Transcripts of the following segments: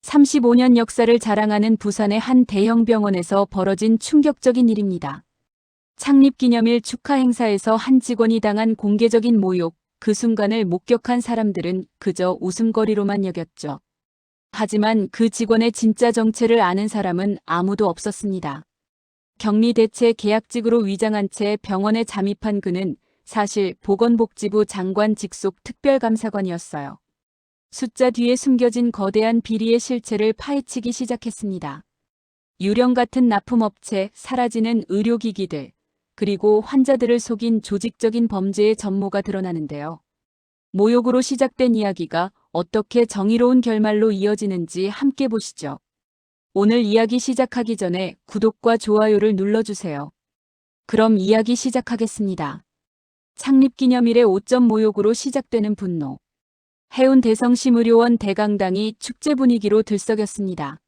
35년 역사를 자랑하는 부산의 한 대형 병원에서 벌어진 충격적인 일입니다. 창립기념일 축하 행사에서 한 직원이 당한 공개적인 모욕, 그 순간을 목격한 사람들은 그저 웃음거리로만 여겼죠. 하지만 그 직원의 진짜 정체를 아는 사람은 아무도 없었습니다. 격리대체 계약직으로 위장한 채 병원에 잠입한 그는 사실 보건복지부 장관 직속 특별감사관이었어요. 숫자 뒤에 숨겨진 거대한 비리의 실체를 파헤치기 시작했습니다. 유령 같은 납품업체, 사라지는 의료기기들, 그리고 환자들을 속인 조직적인 범죄의 전모가 드러나는데요. 모욕으로 시작된 이야기가 어떻게 정의로운 결말로 이어지는지 함께 보시죠. 오늘 이야기 시작하기 전에 구독과 좋아요를 눌러주세요. 그럼 이야기 시작하겠습니다. 창립기념일의 5점 모욕으로 시작되는 분노. 해운대성심의료원 대강당이 축제 분위기로 들썩였습니다.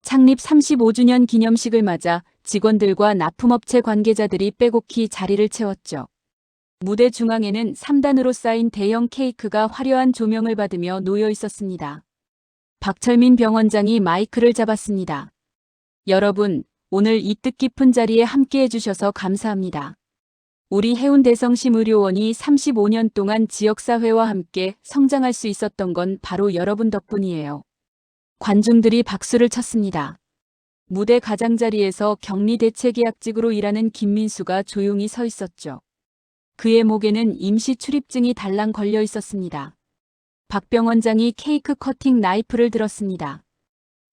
창립 35주년 기념식을 맞아 직원들과 납품업체 관계자들이 빼곡히 자리를 채웠죠. 무대 중앙에는 3단으로 쌓인 대형 케이크가 화려한 조명을 받으며 놓여 있었습니다. 박철민 병원장이 마이크를 잡았습니다. 여러분, 오늘 이 뜻깊은 자리에 함께해 주셔서 감사합니다. 우리 해운대성심의료원이 35년 동안 지역사회와 함께 성장할 수 있었던 건 바로 여러분 덕분이에요. 관중들이 박수를 쳤습니다. 무대 가장자리에서 격리대체 계약직으로 일하는 김민수가 조용히 서 있었죠. 그의 목에는 임시 출입증이 달랑 걸려 있었습니다. 박 병원장이 케이크 커팅 나이프를 들었습니다.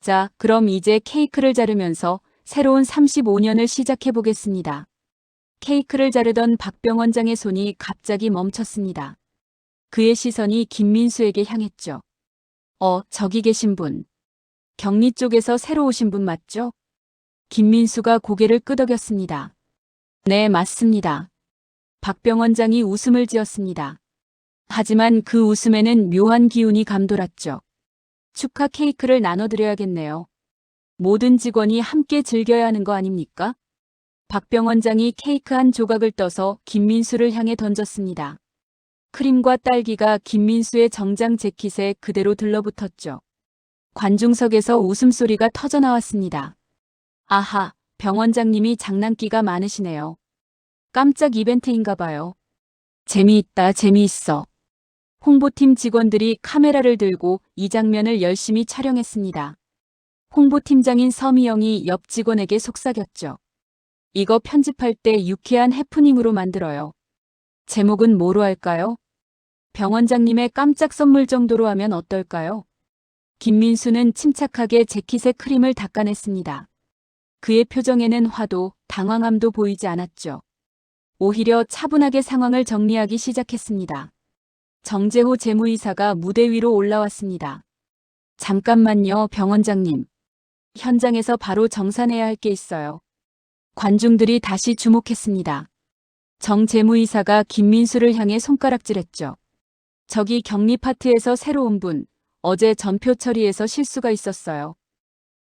자, 그럼 이제 케이크를 자르면서 새로운 35년을 시작해 보겠습니다. 케이크를 자르던 박 병원장의 손이 갑자기 멈췄습니다. 그의 시선이 김민수에게 향했죠. 저기 계신 분. 격리 쪽에서 새로 오신 분 맞죠? 김민수가 고개를 끄덕였습니다. 네, 맞습니다. 박 병원장이 웃음을 지었습니다. 하지만 그 웃음에는 묘한 기운이 감돌았죠. 축하 케이크를 나눠드려야겠네요. 모든 직원이 함께 즐겨야 하는 거 아닙니까? 박 병원장이 케이크 한 조각을 떠서 김민수를 향해 던졌습니다. 크림과 딸기가 김민수의 정장 재킷에 그대로 들러붙었죠. 관중석에서 웃음소리가 터져나왔습니다. 아하, 병원장님이 장난기가 많으시네요. 깜짝 이벤트인가 봐요. 재미있다, 재미있어. 홍보팀 직원들이 카메라를 들고 이 장면을 열심히 촬영했습니다. 홍보팀장인 서미영이 옆 직원에게 속삭였죠. 이거 편집할 때 유쾌한 해프닝으로 만들어요. 제목은 뭐로 할까요? 병원장님의 깜짝 선물 정도로 하면 어떨까요? 김민수는 침착하게 재킷에 크림을 닦아냈습니다. 그의 표정에는 화도, 당황함도 보이지 않았죠. 오히려 차분하게 상황을 정리하기 시작했습니다. 정재호 재무이사가 무대 위로 올라왔습니다. 잠깐만요, 병원장님. 현장에서 바로 정산해야 할 게 있어요. 관중들이 다시 주목했습니다. 정 재무이사가 김민수를 향해 손가락질했죠. 저기 격리 파트에서 새로 온 분, 어제 전표 처리에서 실수가 있었어요.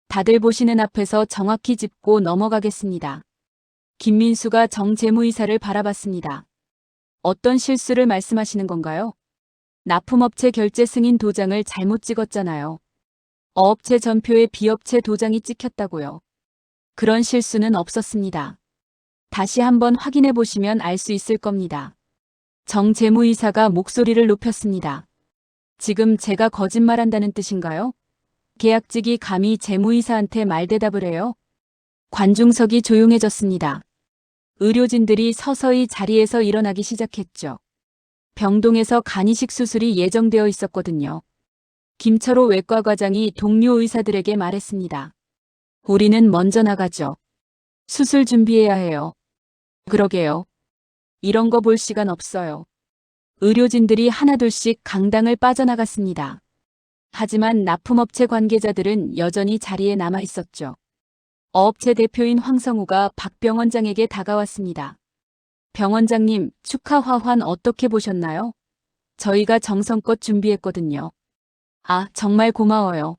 다들 보시는 앞에서 정확히 짚고 넘어가겠습니다. 김민수가 정 재무이사를 바라봤습니다. 어떤 실수를 말씀하시는 건가요? 납품업체 결제 승인 도장을 잘못 찍었잖아요. 어업체 전표에 비업체 도장이 찍혔다고요. 그런 실수는 없었습니다. 다시 한번 확인해 보시면 알 수 있을 겁니다. 정 재무이사가 목소리를 높였습니다. 지금 제가 거짓말한다는 뜻인가요? 계약직이 감히 재무이사한테 말대답을 해요? 관중석이 조용해졌습니다. 의료진들이 서서히 자리에서 일어나기 시작했죠. 병동에서 간이식 수술이 예정되어 있었거든요. 김철호 외과과장이 동료 의사들에게 말했습니다. 우리는 먼저 나가죠. 수술 준비해야 해요. 그러게요. 이런 거 볼 시간 없어요. 의료진들이 하나둘씩 강당을 빠져나갔습니다. 하지만 납품업체 관계자들은 여전히 자리에 남아 있었죠. 어업체 대표인 황성우가 박 병원장에게 다가왔습니다. 병원장님, 축하 화환 어떻게 보셨나요? 저희가 정성껏 준비했거든요. 아, 정말 고마워요.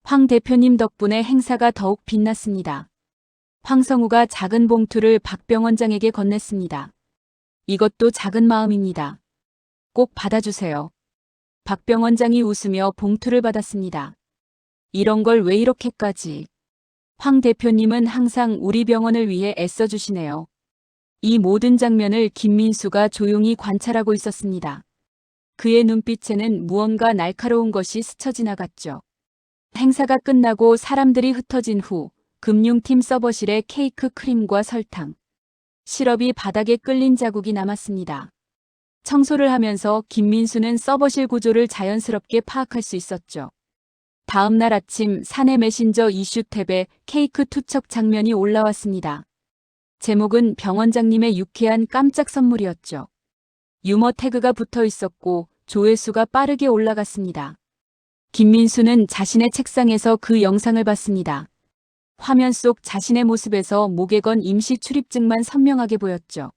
황 대표님 덕분에 행사가 더욱 빛났습니다. 황성우가 작은 봉투를 박 병원장에게 건넸습니다. 이것도 작은 마음입니다. 꼭 받아주세요. 박 병원장이 웃으며 봉투를 받았습니다. 이런 걸 왜 이렇게까지. 황 대표님은 항상 우리 병원을 위해 애써주시네요. 이 모든 장면을 김민수가 조용히 관찰하고 있었습니다. 그의 눈빛에는 무언가 날카로운 것이 스쳐 지나갔죠. 행사가 끝나고 사람들이 흩어진 후 금융팀 서버실에 케이크 크림과 설탕, 시럽이 바닥에 끌린 자국이 남았습니다. 청소를 하면서 김민수는 서버실 구조를 자연스럽게 파악할 수 있었죠. 다음 날 아침 사내 메신저 이슈 탭에 케이크 투척 장면이 올라왔습니다. 제목은 병원장님의 유쾌한 깜짝 선물이었죠. 유머 태그가 붙어 있었고 조회수가 빠르게 올라갔습니다. 김민수는 자신의 책상에서 그 영상을 봤습니다. 화면 속 자신의 모습에서 목에 건 임시 출입증만 선명하게 보였죠.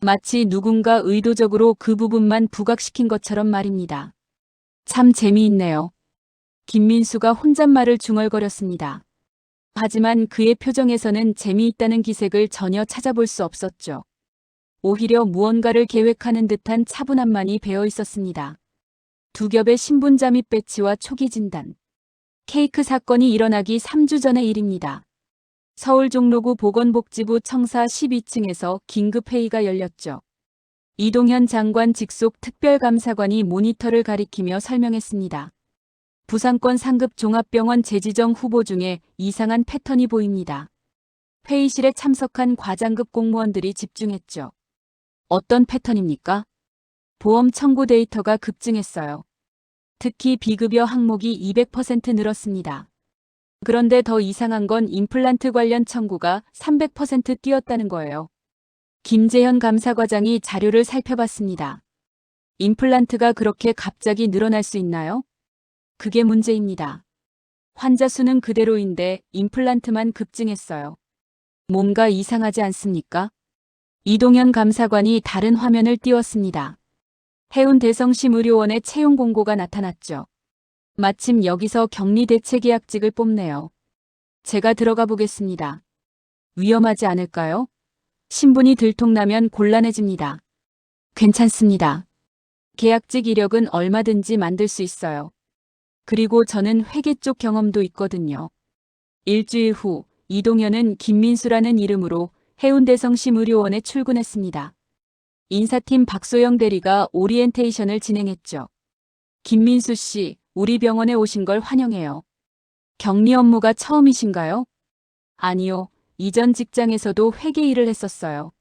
마치 누군가 의도적으로 그 부분만 부각시킨 것처럼 말입니다. 참 재미있네요. 김민수가 혼잣말을 중얼거렸습니다. 하지만 그의 표정에서는 재미있다는 기색을 전혀 찾아볼 수 없었죠. 오히려 무언가를 계획하는 듯한 차분함만이 배어 있었습니다. 두 겹의 신분 잠입 배치와 초기 진단. 케이크 사건이 일어나기 3주 전의 일입니다. 서울 종로구 보건복지부 청사 12층에서 긴급회의가 열렸죠. 이동현 장관 직속 특별감사관이 모니터를 가리키며 설명했습니다. 부산권 상급 종합병원 재지정 후보 중에 이상한 패턴이 보입니다. 회의실에 참석한 과장급 공무원들이 집중했죠. 어떤 패턴입니까? 보험 청구 데이터가 급증했어요. 특히 비급여 항목이 200% 늘었습니다. 그런데 더 이상한 건 임플란트 관련 청구가 300% 뛰었다는 거예요. 김재현 감사과장이 자료를 살펴봤습니다. 임플란트가 그렇게 갑자기 늘어날 수 있나요? 그게 문제입니다. 환자 수는 그대로인데 임플란트만 급증했어요. 뭔가 이상하지 않습니까? 이동현 감사관이 다른 화면을 띄웠습니다. 해운대성심의료원의 채용 공고가 나타났죠. 마침 여기서 격리대체계약직을 뽑네요. 제가 들어가 보겠습니다. 위험하지 않을까요? 신분이 들통나면 곤란해집니다. 괜찮습니다. 계약직 이력은 얼마든지 만들 수 있어요. 그리고 저는 회계 쪽 경험도 있거든요. 일주일 후 이동현은 김민수라는 이름으로 해운대성심의료원에 출근했습니다. 인사팀 박소영 대리가 오리엔테이션을 진행했죠. 김민수 씨, 우리 병원에 오신 걸 환영해요. 격리 업무가 처음이신가요? 아니요. 이전 직장에서도 회계 일을 했었어요.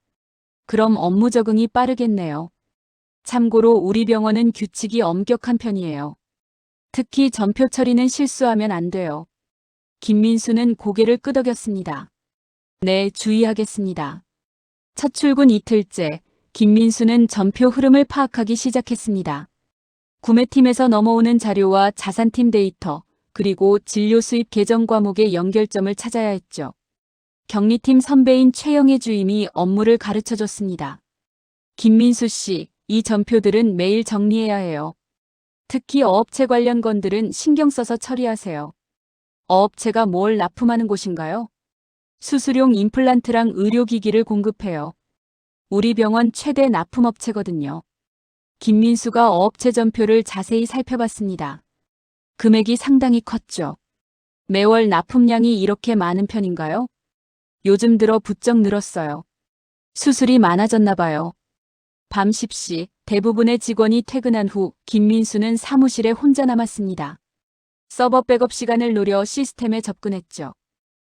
그럼 업무 적응이 빠르겠네요. 참고로 우리 병원은 규칙이 엄격한 편이에요. 특히 전표 처리는 실수하면 안 돼요. 김민수는 고개를 끄덕였습니다. 네, 주의하겠습니다. 첫 출근 이틀째, 김민수는 전표 흐름을 파악하기 시작했습니다. 구매팀에서 넘어오는 자료와 자산팀 데이터, 그리고 진료 수입 계정 과목의 연결점을 찾아야 했죠. 격리팀 선배인 최영애 주임이 업무를 가르쳐줬습니다. 김민수 씨, 이 전표들은 매일 정리해야 해요. 특히 어업체 관련 건들은 신경 써서 처리하세요. 어업체가 뭘 납품하는 곳인가요? 수술용 임플란트랑 의료기기를 공급해요. 우리 병원 최대 납품업체거든요. 김민수가 어업체 전표를 자세히 살펴봤습니다. 금액이 상당히 컸죠. 매월 납품량이 이렇게 많은 편인가요? 요즘 들어 부쩍 늘었어요. 수술이 많아졌나 봐요. 밤 10시 대부분의 직원이 퇴근한 후 김민수는 사무실에 혼자 남았습니다. 서버 백업 시간을 노려 시스템에 접근했죠.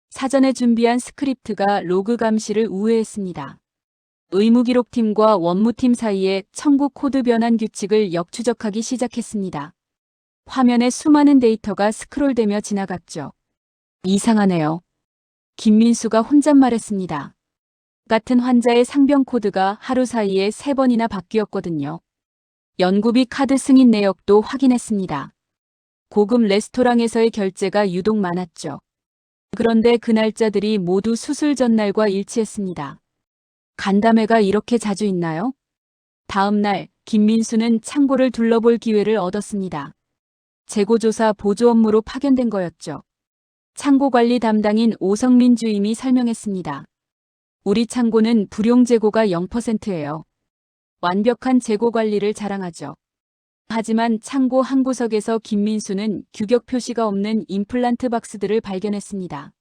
사전에 준비한 스크립트가 로그 감시를 우회했습니다. 의무기록팀과 원무팀 사이에 청구 코드 변환 규칙을 역추적하기 시작했습니다. 화면에 수많은 데이터가 스크롤되며 지나갔죠. 이상하네요. 김민수가 혼잣말했습니다. 같은 환자의 상병 코드가 하루 사이에 3번이나 바뀌었거든요. 연구비 카드 승인 내역도 확인했습니다. 고급 레스토랑에서의 결제가 유독 많았죠. 그런데 그 날짜들이 모두 수술 전날과 일치했습니다. 간담회가 이렇게 자주 있나요? 다음 날 김민수는 창고를 둘러볼 기회를 얻었습니다. 재고조사 보조 업무로 파견된 거였죠. 창고 관리 담당인 오성민 주임이 설명했습니다. 우리 창고는 불용 재고가 0%예요. 완벽한 재고 관리를 자랑하죠. 하지만 창고 한 구석에서 김민수는 규격 표시가 없는 임플란트 박스들을 발견했습니다.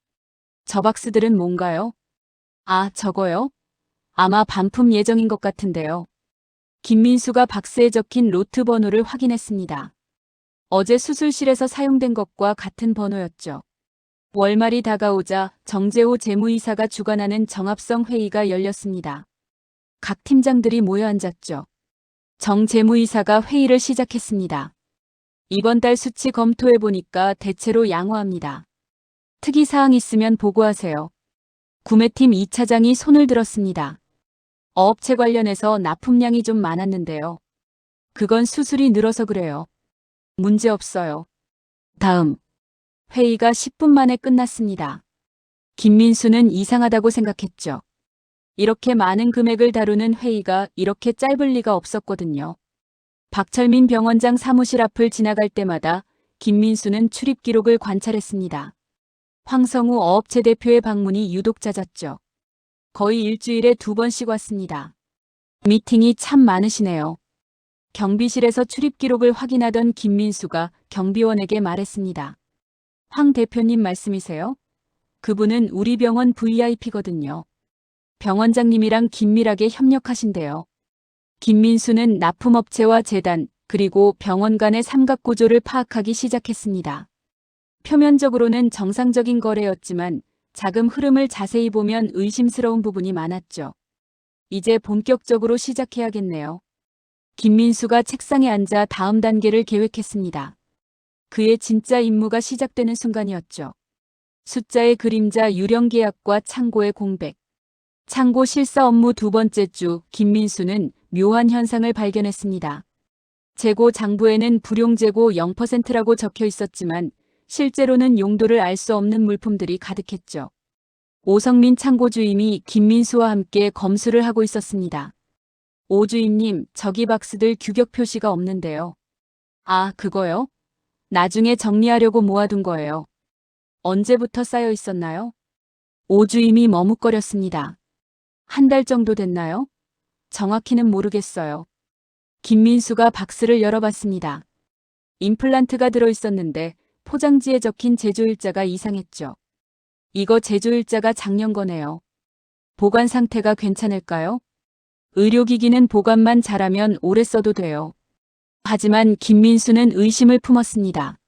저 박스들은 뭔가요? 아, 저거요? 아마 반품 예정인 것 같은데요. 김민수가 박스에 적힌 로트 번호를 확인했습니다. 어제 수술실에서 사용된 것과 같은 번호였죠. 월말이 다가오자 정재호 재무이사가 주관하는 정합성 회의가 열렸습니다. 각 팀장들이 모여 앉았죠. 정 재무이사가 회의를 시작했습니다. 이번 달 수치 검토해 보니까 대체로 양호합니다. 특이사항 있으면 보고하세요. 구매팀 2차장이 손을 들었습니다. 어업체 관련해서 납품량이 좀 많았는데요. 그건 수술이 늘어서 그래요. 문제 없어요. 다음. 회의가 10분 만에 끝났습니다. 김민수는 이상하다고 생각했죠. 이렇게 많은 금액을 다루는 회의가 이렇게 짧을 리가 없었거든요. 박철민 병원장 사무실 앞을 지나갈 때마다 김민수는 출입 기록을 관찰했습니다. 황성우 어업체 대표의 방문이 유독 잦았죠. 거의 일주일에 2번씩 왔습니다. 미팅이 참 많으시네요. 경비실에서 출입 기록을 확인하던 김민수가 경비원에게 말했습니다. 황 대표님 말씀이세요? 그분은 우리 병원 VIP거든요. 병원장님이랑 긴밀하게 협력하신대요. 김민수는 납품업체와 재단, 그리고 병원 간의 삼각구조를 파악하기 시작했습니다. 표면적으로는 정상적인 거래였지만 자금 흐름을 자세히 보면 의심스러운 부분이 많았죠. 이제 본격적으로 시작해야겠네요. 김민수가 책상에 앉아 다음 단계를 계획했습니다. 그의 진짜 임무가 시작되는 순간이었죠. 숫자의 그림자 유령 계약과 창고의 공백. 창고 실사 업무 2번째 주 김민수는 묘한 현상을 발견했습니다. 재고 장부에는 불용재고 0%라고 적혀 있었지만 실제로는 용도를 알 수 없는 물품들이 가득했죠. 오성민 창고주임이 김민수와 함께 검수를 하고 있었습니다. 오 주임님, 저기 박스들 규격 표시가 없는데요. 아, 그거요? 나중에 정리하려고 모아둔 거예요. 언제부터 쌓여 있었나요? 오 주임이 머뭇거렸습니다. 한 달 정도 됐나요? 정확히는 모르겠어요. 김민수가 박스를 열어봤습니다. 임플란트가 들어있었는데 포장지에 적힌 제조일자가 이상했죠. 이거 제조일자가 작년 거네요. 보관 상태가 괜찮을까요? 의료기기는 보관만 잘하면 오래 써도 돼요. 하지만 김민수는 의심을 품었습니다.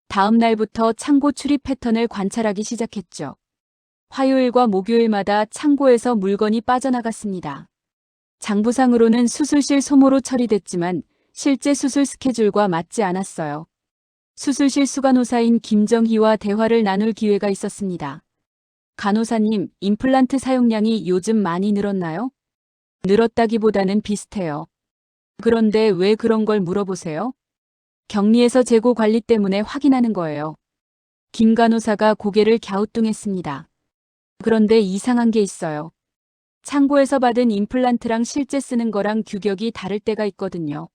다음 날부터 창고 출입 패턴을 관찰하기 시작했죠. 화요일과 목요일마다 창고에서 물건이 빠져나갔습니다. 장부상으로는 수술실 소모로 처리됐지만 실제 수술 스케줄과 맞지 않았어요. 수술실 수간호사인 김정희와 대화를 나눌 기회가 있었습니다. 간호사님, 임플란트 사용량이 요즘 많이 늘었나요? 늘었다기보다는 비슷해요. 그런데 왜 그런 걸 물어보세요? 격리에서 재고 관리 때문에 확인하는 거예요. 김 간호사가 고개를 갸우뚱했습니다. 그런데 이상한 게 있어요. 창고에서 받은 임플란트랑 실제 쓰는 거랑 규격이 다를 때가 있거든요.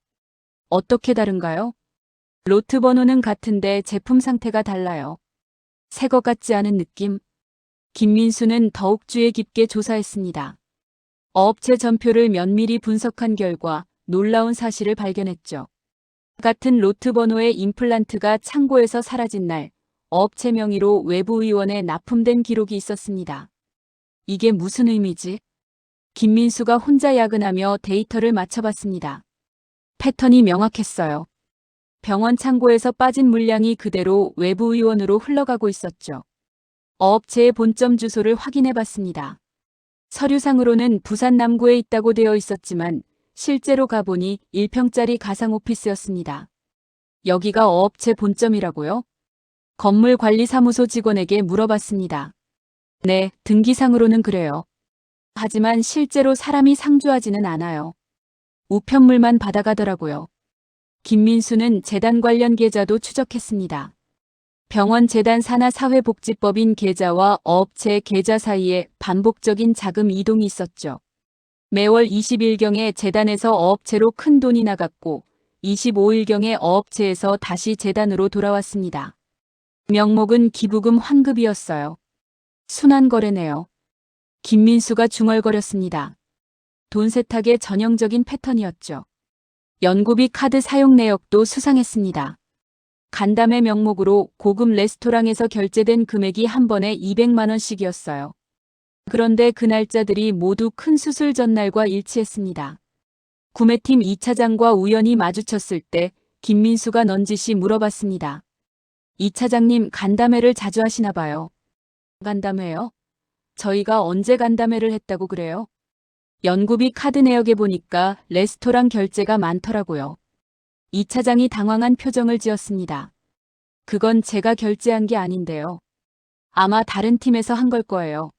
어떻게 다른가요? 로트 번호는 같은데 제품 상태가 달라요. 새 것 같지 않은 느낌? 김민수는 더욱 주의 깊게 조사했습니다. 어업체 전표를 면밀히 분석한 결과 놀라운 사실을 발견했죠. 같은 로트 번호의 임플란트가 창고에서 사라진 날, 어업체 명의로 외부 의원에 납품된 기록이 있었습니다. 이게 무슨 의미지? 김민수가 혼자 야근하며 데이터를 맞춰봤습니다. 패턴이 명확했어요. 병원 창고에서 빠진 물량이 그대로 외부 의원으로 흘러가고 있었죠. 어업체의 본점 주소를 확인해봤습니다. 서류상으로는 부산 남구에 있다고 되어 있었지만 실제로 가보니 1평짜리 가상 오피스였습니다. 여기가 어업체 본점이라고요? 건물관리사무소 직원에게 물어봤습니다. 네, 등기상으로는 그래요. 하지만 실제로 사람이 상주하지는 않아요. 우편물만 받아가더라고요. 김민수는 재단 관련 계좌도 추적했습니다. 병원 재단 산하 사회복지법인 계좌와 어업체 계좌 사이에 반복적인 자금 이동이 있었죠. 매월 20일경에 재단에서 어업체로 큰 돈이 나갔고 25일경에 어업체에서 다시 재단으로 돌아왔습니다. 명목은 기부금 환급이었어요. 순환 거래네요. 김민수가 중얼거렸습니다. 돈 세탁의 전형적인 패턴이었죠. 연구비 카드 사용 내역도 수상했습니다. 간담회 명목으로 고급 레스토랑에서 결제된 금액이 한 번에 200만 원씩이었어요. 그런데 그 날짜들이 모두 큰 수술 전날과 일치했습니다. 구매팀 2차장과 우연히 마주쳤을 때 김민수가 넌지시 물어봤습니다. 이 차장님 간담회를 자주 하시나 봐요. 간담회요? 저희가 언제 간담회를 했다고 그래요? 연구비 카드 내역에 보니까 레스토랑 결제가 많더라고요. 이 차장이 당황한 표정을 지었습니다. 그건 제가 결제한 게 아닌데요. 아마 다른 팀에서 한 걸 거예요.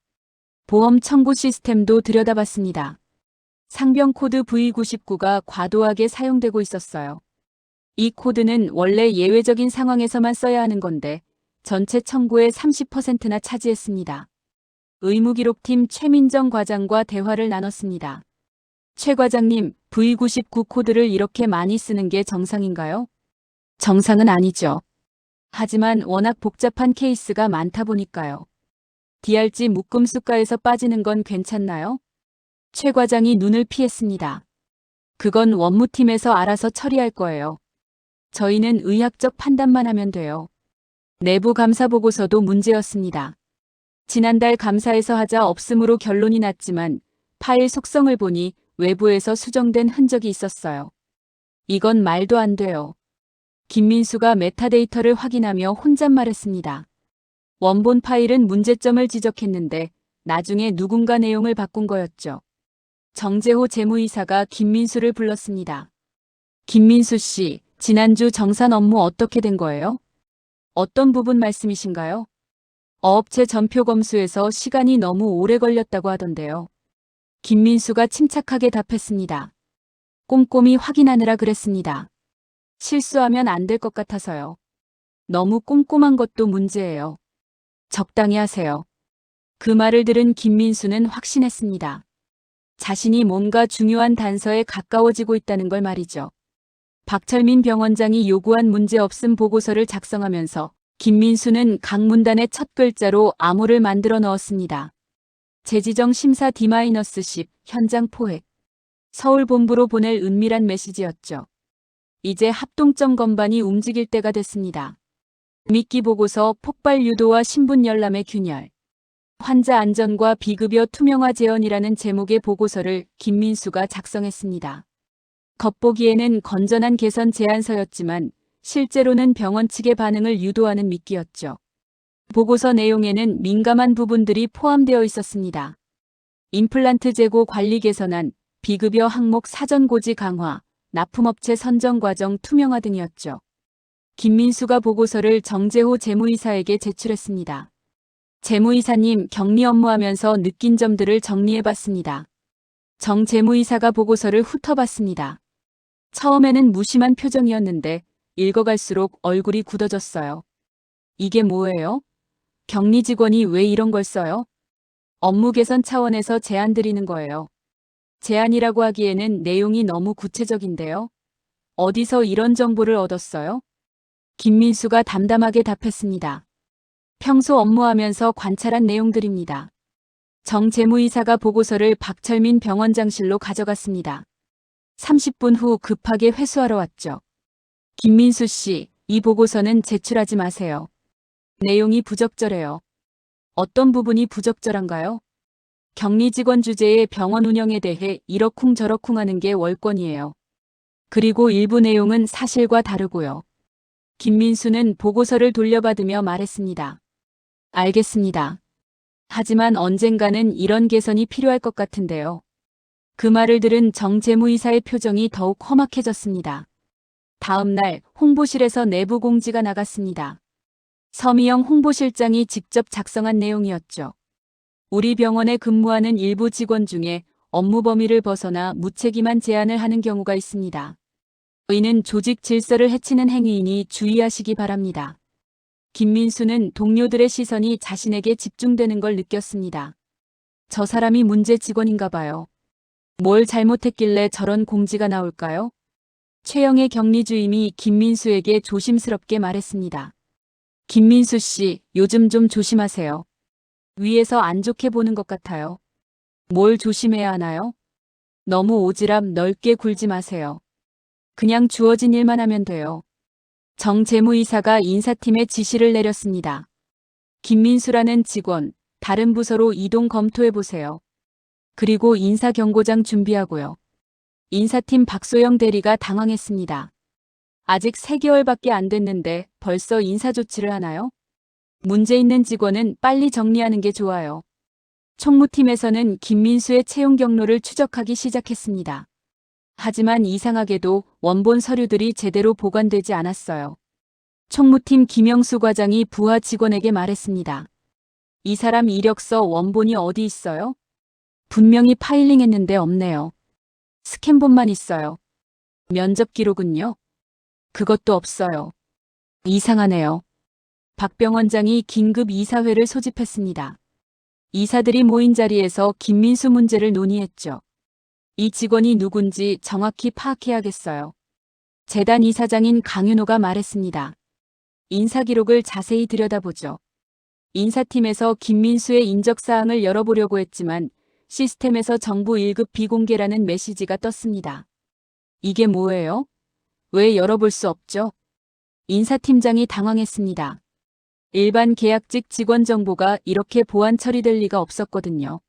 보험 청구 시스템도 들여다봤습니다. 상병 코드 V99가 과도하게 사용되고 있었어요. 이 코드는 원래 예외적인 상황에서만 써야 하는 건데 전체 청구의 30%나 차지했습니다. 의무기록팀 최민정 과장과 대화를 나눴습니다. 최 과장님, V99 코드를 이렇게 많이 쓰는 게 정상인가요? 정상은 아니죠. 하지만 워낙 복잡한 케이스가 많다 보니까요. DRG 묶음 수가에서 빠지는 건 괜찮나요? 최 과장이 눈을 피했습니다. 그건 원무팀에서 알아서 처리할 거예요. 저희는 의학적 판단만 하면 돼요. 내부 감사 보고서도 문제였습니다. 지난달 감사에서 하자 없음으로 결론이 났지만 파일 속성을 보니 외부에서 수정된 흔적이 있었어요. 이건 말도 안 돼요. 김민수가 메타데이터를 확인하며 혼잣말했습니다. 원본 파일은 문제점을 지적했는데 나중에 누군가 내용을 바꾼 거였죠. 정재호 재무이사가 김민수를 불렀습니다. 김민수 씨, 지난주 정산 업무 어떻게 된 거예요? 어떤 부분 말씀이신가요? 어업체 전표 검수에서 시간이 너무 오래 걸렸다고 하던데요. 김민수가 침착하게 답했습니다. 꼼꼼히 확인하느라 그랬습니다. 실수하면 안 될 것 같아서요. 너무 꼼꼼한 것도 문제예요. 적당히 하세요. 그 말을 들은 김민수는 확신했습니다. 자신이 뭔가 중요한 단서에 가까워지고 있다는 걸 말이죠. 박철민 병원장이 요구한 문제없음 보고서를 작성하면서 김민수는 각 문단의 첫 글자로 암호를 만들어 넣었습니다. 재지정 심사 D-10 현장 포획. 서울 본부로 보낼 은밀한 메시지였죠. 이제 합동점 건반이 움직일 때가 됐습니다. 미끼 보고서 폭발 유도와 신분 열람의 균열. 환자 안전과 비급여 투명화 재현이라는 제목의 보고서를 김민수가 작성했습니다. 겉보기에는 건전한 개선 제안서였지만 실제로는 병원 측의 반응을 유도하는 미끼였죠. 보고서 내용에는 민감한 부분들이 포함되어 있었습니다. 임플란트 재고 관리 개선안, 비급여 항목 사전 고지 강화, 납품업체 선정 과정 투명화 등이었죠. 김민수가 보고서를 정재호 재무이사에게 제출했습니다. 재무이사님, 격리 업무하면서 느낀 점들을 정리해봤습니다. 정 재무이사가 보고서를 훑어봤습니다. 처음에는 무심한 표정이었는데 읽어갈수록 얼굴이 굳어졌어요. 이게 뭐예요? 격리 직원이 왜 이런 걸 써요? 업무 개선 차원에서 제안 드리는 거예요. 제안이라고 하기에는 내용이 너무 구체적인데요. 어디서 이런 정보를 얻었어요? 김민수가 담담하게 답했습니다. 평소 업무하면서 관찰한 내용들입니다. 정 재무이사가 보고서를 박철민 병원장실로 가져갔습니다. 30분 후 급하게 회수하러 왔죠. 김민수 씨, 이 보고서는 제출하지 마세요. 내용이 부적절해요. 어떤 부분이 부적절한가요? 격리 직원 주제의 병원 운영에 대해 이러쿵저러쿵 하는 게 월권이에요. 그리고 일부 내용은 사실과 다르고요. 김민수는 보고서를 돌려받으며 말했습니다. 알겠습니다. 하지만 언젠가는 이런 개선이 필요할 것 같은데요. 그 말을 들은 정 재무이사의 표정이 더욱 험악해졌습니다. 다음 날 홍보실에서 내부 공지가 나갔습니다. 서미영 홍보실장이 직접 작성한 내용이었죠. 우리 병원에 근무하는 일부 직원 중에 업무 범위를 벗어나 무책임한 제안을 하는 경우가 있습니다. 이는 조직 질서를 해치는 행위이니 주의하시기 바랍니다. 김민수는 동료들의 시선이 자신에게 집중되는 걸 느꼈습니다. 저 사람이 문제 직원인가 봐요. 뭘 잘못했길래 저런 공지가 나올까요? 최영의 격리주임이 김민수에게 조심스럽게 말했습니다. 김민수 씨, 요즘 좀 조심하세요. 위에서 안 좋게 보는 것 같아요. 뭘 조심해야 하나요? 너무 오지랖 넓게 굴지 마세요. 그냥 주어진 일만 하면 돼요. 정 재무이사가 인사팀에 지시를 내렸습니다. 김민수라는 직원, 다른 부서로 이동 검토해보세요. 그리고 인사경고장 준비하고요. 인사팀 박소영 대리가 당황했습니다. 아직 3개월밖에 안 됐는데 벌써 인사조치를 하나요? 문제 있는 직원은 빨리 정리하는 게 좋아요. 총무팀에서는 김민수의 채용 경로를 추적하기 시작했습니다. 하지만 이상하게도 원본 서류들이 제대로 보관되지 않았어요. 총무팀 김영수 과장이 부하 직원에게 말했습니다. 이 사람 이력서 원본이 어디 있어요? 분명히 파일링했는데 없네요. 스캔본만 있어요. 면접 기록은요? 그것도 없어요. 이상하네요. 박병 원장이 긴급 이사회를 소집했습니다. 이사들이 모인 자리에서 김민수 문제를 논의했죠. 이 직원이 누군지 정확히 파악해야겠어요. 재단 이사장인 강윤호가 말했습니다. 인사기록을 자세히 들여다보죠. 인사팀에서 김민수의 인적사항을 열어보려고 했지만 시스템에서 정부 1급 비공개라는 메시지가 떴습니다. 이게 뭐예요? 왜 열어볼 수 없죠? 인사팀장이 당황했습니다. 일반 계약직 직원 정보가 이렇게 보안 처리될 리가 없었거든요.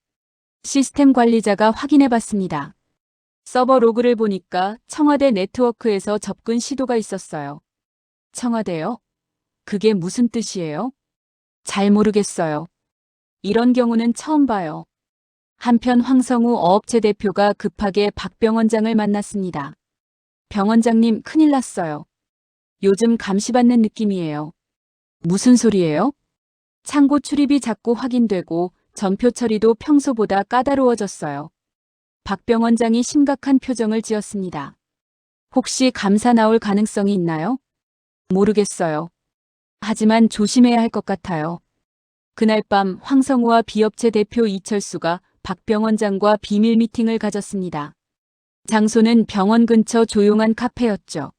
시스템 관리자가 확인해봤습니다. 서버 로그를 보니까 청와대 네트워크에서 접근 시도가 있었어요. 청와대요? 그게 무슨 뜻이에요? 잘 모르겠어요. 이런 경우는 처음 봐요. 한편 황성우 어업체 대표가 급하게 박병 원장을 만났습니다. 병 원장님 큰일 났어요. 요즘 감시받는 느낌이에요. 무슨 소리예요? 창고 출입이 자꾸 확인되고 전표 처리도 평소보다 까다로워졌어요. 박병 원장이 심각한 표정을 지었습니다. 혹시 감사 나올 가능성이 있나요? 모르겠어요. 하지만 조심해야 할 것 같아요. 그날 밤 황성우와 비업체 대표 이철수가 박병 원장과 비밀 미팅을 가졌습니다. 장소는 병원 근처 조용한 카페였죠.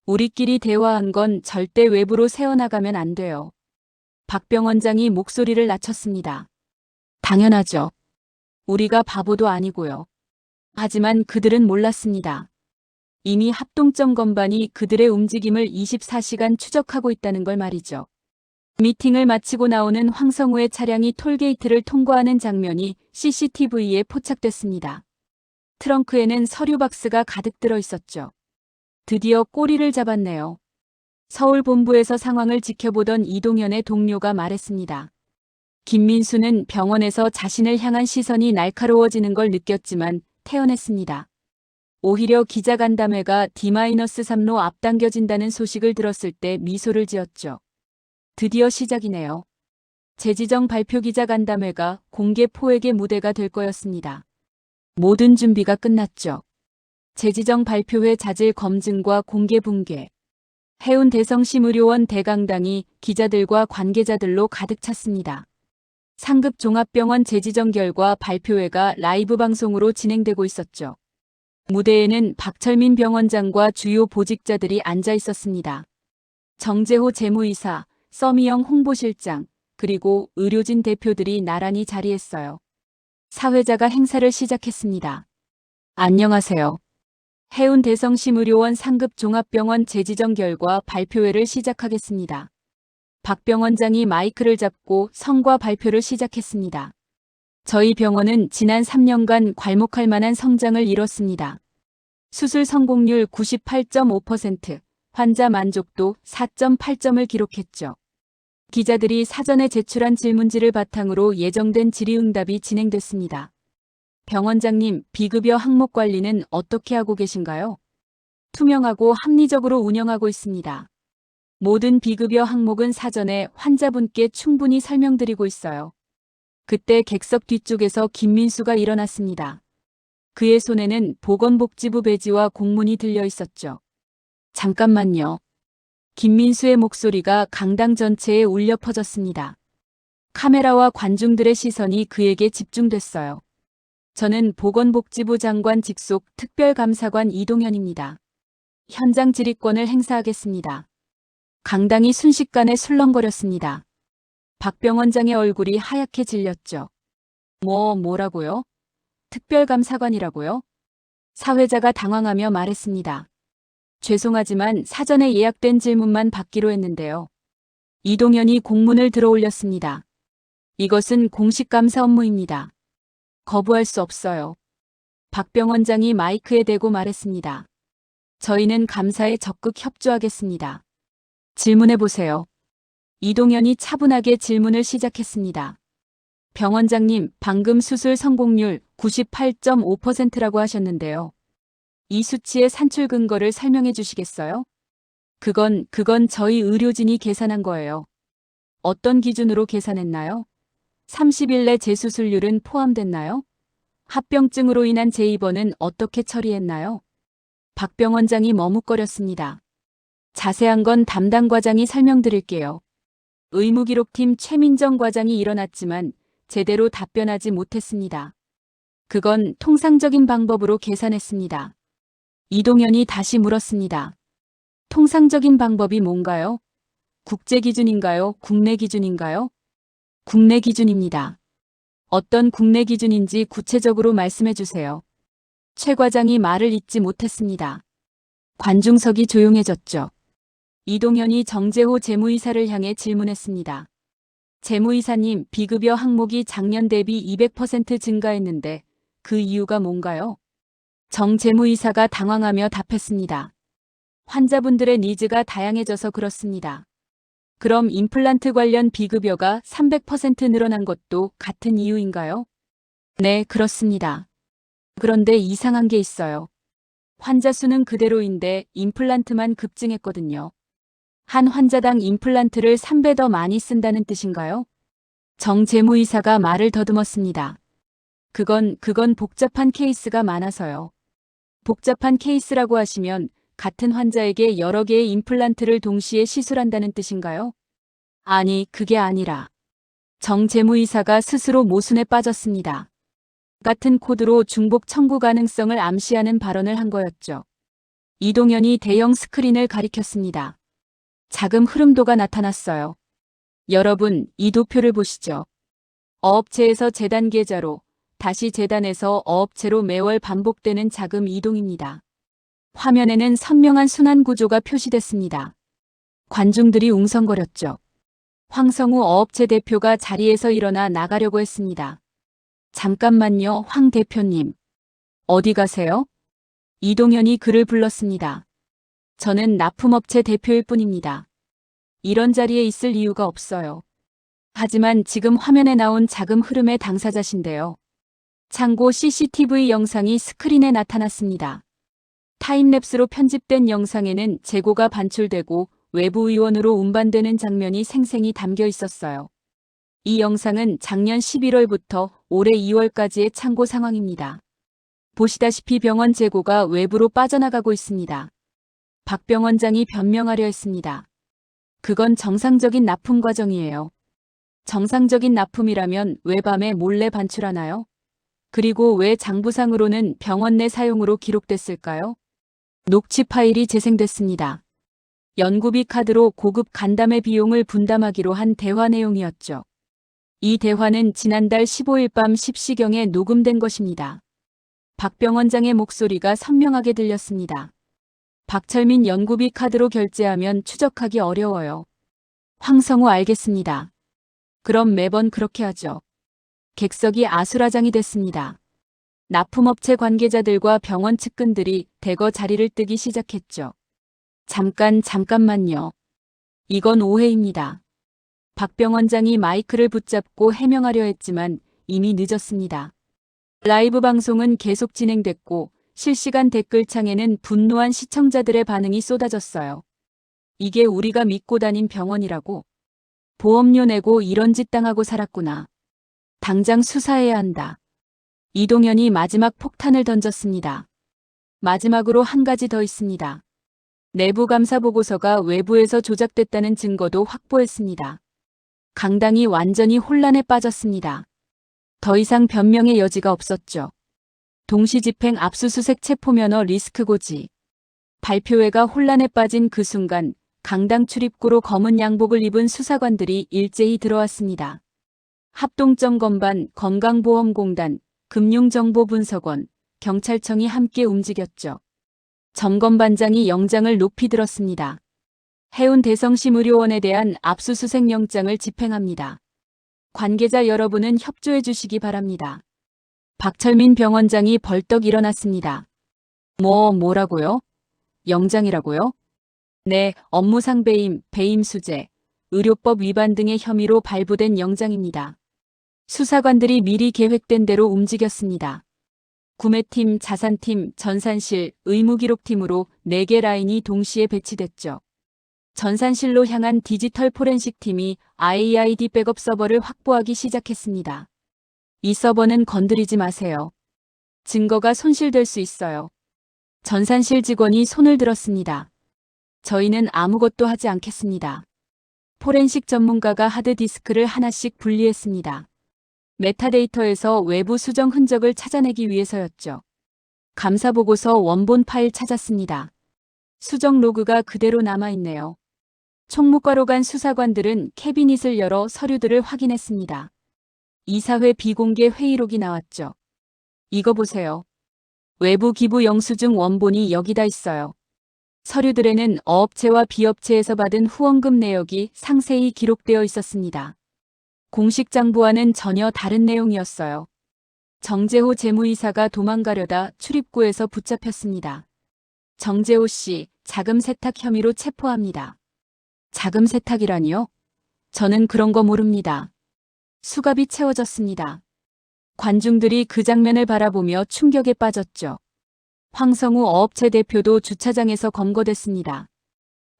우리끼리 대화한 건 절대 외부로 새어나가면 안 돼요. 박병 원장이 목소리를 낮췄습니다. 당연하죠. 우리가 바보도 아니고요. 하지만 그들은 몰랐습니다. 이미 합동점검반이 그들의 움직임을 24시간 추적하고 있다는 걸 말이죠. 미팅을 마치고 나오는 황성우의 차량이 톨게이트를 통과하는 장면이 CCTV에 포착됐습니다. 트렁크에는 서류 박스가 가득 들어 있었죠. 드디어 꼬리를 잡았네요. 서울 본부에서 상황을 지켜보던 이동현의 동료가 말했습니다. 김민수는 병원에서 자신을 향한 시선이 날카로워지는 걸 느꼈지만 태연했습니다. 오히려 기자간담회가 D-3로 앞당겨진다는 소식을 들었을 때 미소를 지었죠. 드디어 시작이네요. 재지정 발표 기자간담회가 공개 포획의 무대가 될 거였습니다. 모든 준비가 끝났죠. 재지정 발표회 자질 검증과 공개 붕괴. 해운 대성심의료원 대강당이 기자들과 관계자들로 가득 찼습니다. 상급 종합병원 재지정 결과 발표회가 라이브 방송으로 진행되고 있었죠. 무대에는 박철민 병원장과 주요 보직자들이 앉아 있었습니다. 정재호 재무이사, 서미영 홍보실장, 그리고 의료진 대표들이 나란히 자리했어요. 사회자가 행사를 시작했습니다. 안녕하세요. 해운 대성심의료원 상급 종합병원 재지정 결과 발표회를 시작하겠습니다. 박병 원장이 마이크를 잡고 성과 발표를 시작했습니다. 저희 병원은 지난 3년간 괄목할 만한 성장을 이뤘습니다. 수술 성공률 98.5%, 환자 만족도 4.8점을 기록했죠. 기자들이 사전에 제출한 질문지를 바탕으로 예정된 질의응답이 진행됐습니다. 병 원장님, 비급여 항목 관리는 어떻게 하고 계신가요? 투명하고 합리적으로 운영하고 있습니다. 모든 비급여 항목은 사전에 환자분께 충분히 설명드리고 있어요. 그때 객석 뒤쪽에서 김민수가 일어났습니다. 그의 손에는 보건복지부 배지와 공문이 들려 있었죠. 잠깐만요. 김민수의 목소리가 강당 전체에 울려 퍼졌습니다. 카메라와 관중들의 시선이 그에게 집중됐어요. 저는 보건복지부 장관 직속 특별감사관 이동현입니다. 현장 질의권을 행사하겠습니다. 강당이 순식간에 술렁거렸습니다. 박병 원장의 얼굴이 하얗게 질렸죠. 뭐라고요? 특별감사관이라고요? 사회자가 당황하며 말했습니다. 죄송하지만 사전에 예약된 질문만 받기로 했는데요. 이동현이 공문을 들어올렸습니다. 이것은 공식 감사 업무입니다. 거부할 수 없어요. 박병 원장이 마이크에 대고 말했습니다. 저희는 감사에 적극 협조하겠습니다. 질문해 보세요. 이동현이 차분하게 질문을 시작했습니다. 병 원장님, 방금 수술 성공률 98.5%라고 하셨는데요. 이 수치의 산출 근거를 설명해 주시겠어요? 그건 저희 의료진이 계산한 거예요. 어떤 기준으로 계산했나요? 30일 내 재수술률은 포함됐나요? 합병증으로 인한 재입원은 어떻게 처리했나요? 박병 원장이 머뭇거렸습니다. 자세한 건 담당 과장이 설명드릴게요. 의무기록팀 최민정 과장이 일어났지만 제대로 답변하지 못했습니다. 그건 통상적인 방법으로 계산했습니다. 이동현이 다시 물었습니다. 통상적인 방법이 뭔가요? 국제 기준인가요? 국내 기준인가요? 국내 기준입니다. 어떤 국내 기준인지 구체적으로 말씀해 주세요. 최 과장이 말을 잇지 못했습니다. 관중석이 조용해졌죠. 이동현이 정재호 재무이사를 향해 질문했습니다. 재무이사님, 비급여 항목이 작년 대비 200% 증가했는데 그 이유가 뭔가요? 정 재무이사가 당황하며 답했습니다. 환자분들의 니즈가 다양해져서 그렇습니다. 그럼 임플란트 관련 비급여가 300% 늘어난 것도 같은 이유인가요? 네, 그렇습니다. 그런데 이상한 게 있어요. 환자 수는 그대로인데 임플란트만 급증했거든요. 한 환자당 임플란트를 3배 더 많이 쓴다는 뜻인가요? 정 재무이사가 말을 더듬었습니다. 그건 복잡한 케이스가 많아서요. 복잡한 케이스라고 하시면 같은 환자에게 여러 개의 임플란트를 동시에 시술한다는 뜻인가요? 아니, 그게 아니라 정 재무이사가 스스로 모순에 빠졌습니다. 같은 코드로 중복 청구 가능성을 암시하는 발언을 한 거였죠. 이동현이 대형 스크린을 가리켰습니다. 자금 흐름도가 나타났어요. 여러분, 이 도표를 보시죠. 어업체에서 재단 계좌로, 다시 재단에서 어업체로 매월 반복되는 자금 이동입니다. 화면에는 선명한 순환 구조가 표시됐습니다. 관중들이 웅성거렸죠. 황성우 어업체 대표가 자리에서 일어나 나가려고 했습니다. 잠깐만요, 황 대표님. 어디 가세요? 이동현이 그를 불렀습니다. 저는 납품업체 대표일 뿐입니다. 이런 자리에 있을 이유가 없어요. 하지만 지금 화면에 나온 자금 흐름의 당사자신데요. 참고 CCTV 영상이 스크린에 나타났습니다. 타임랩스로 편집된 영상에는 재고가 반출되고 외부 의원으로 운반되는 장면이 생생히 담겨 있었어요. 이 영상은 작년 11월부터 올해 2월까지의 창고 상황입니다. 보시다시피 병원 재고가 외부로 빠져나가고 있습니다. 박병 원장이 변명하려 했습니다. 그건 정상적인 납품 과정이에요. 정상적인 납품이라면 왜 밤에 몰래 반출하나요? 그리고 왜 장부상으로는 병원 내 사용으로 기록됐을까요? 녹취 파일이 재생됐습니다. 연구비 카드로 고급 간담회 비용을 분담하기로 한 대화 내용이었죠. 이 대화는 지난달 15일 밤 10시경에 녹음된 것입니다. 박병 원장의 목소리가 선명하게 들렸습니다. 박철민 연구비 카드로 결제하면 추적하기 어려워요. 황성우 알겠습니다. 그럼 매번 그렇게 하죠. 객석이 아수라장이 됐습니다. 납품업체 관계자들과 병원 측근들이 대거 자리를 뜨기 시작했죠. 잠깐만요. 이건 오해입니다. 박병 원장이 마이크를 붙잡고 해명하려 했지만 이미 늦었습니다. 라이브 방송은 계속 진행됐고 실시간 댓글창에는 분노한 시청자들의 반응이 쏟아졌어요. 이게 우리가 믿고 다닌 병원이라고? 보험료 내고 이런 짓 당하고 살았구나. 당장 수사해야 한다. 이동현이 마지막 폭탄을 던졌습니다. 마지막으로 한 가지 더 있습니다. 내부 감사 보고서가 외부에서 조작됐다는 증거도 확보했습니다. 강당이 완전히 혼란에 빠졌습니다. 더 이상 변명의 여지가 없었죠. 동시집행 압수수색 체포면허 리스크 고지. 발표회가 혼란에 빠진 그 순간 강당 출입구로 검은 양복을 입은 수사관들이 일제히 들어왔습니다. 합동점검반, 건강보험공단, 금융정보분석원, 경찰청이 함께 움직였죠. 점검반장이 영장을 높이 들었습니다. 해운대성심의료원에 대한 압수수색 영장을 집행합니다. 관계자 여러분은 협조해 주시기 바랍니다. 박철민 병원장이 벌떡 일어났습니다. 뭐라고요? 영장이라고요? 네, 업무상 배임, 배임 수재, 의료법 위반 등의 혐의로 발부된 영장입니다. 수사관들이 미리 계획된 대로 움직였습니다. 구매팀, 자산팀, 전산실, 의무기록팀으로 4개 라인이 동시에 배치됐죠. 전산실로 향한 디지털 포렌식 팀이 IID 백업 서버를 확보하기 시작했습니다. 이 서버는 건드리지 마세요. 증거가 손실될 수 있어요. 전산실 직원이 손을 들었습니다. 저희는 아무것도 하지 않겠습니다. 포렌식 전문가가 하드디스크를 하나씩 분리했습니다. 메타데이터에서 외부 수정 흔적을 찾아내기 위해서였죠. 감사보고서 원본 파일 찾았습니다. 수정 로그가 그대로 남아있네요. 총무과로 간 수사관들은 캐비닛을 열어 서류들을 확인했습니다. 이사회 비공개 회의록이 나왔죠. 이거 보세요. 외부 기부 영수증 원본이 여기다 있어요. 서류들에는 어업체와 비업체에서 받은 후원금 내역이 상세히 기록되어 있었습니다. 공식 장부와는 전혀 다른 내용이었어요. 정재호 재무이사가 도망가려다 출입구에서 붙잡혔습니다. 정재호 씨, 자금 세탁 혐의로 체포합니다. 자금 세탁이라니요? 저는 그런 거 모릅니다. 수갑이 채워졌습니다. 관중들이 그 장면을 바라보며 충격에 빠졌죠. 황성우 어업체 대표도 주차장에서 검거됐습니다.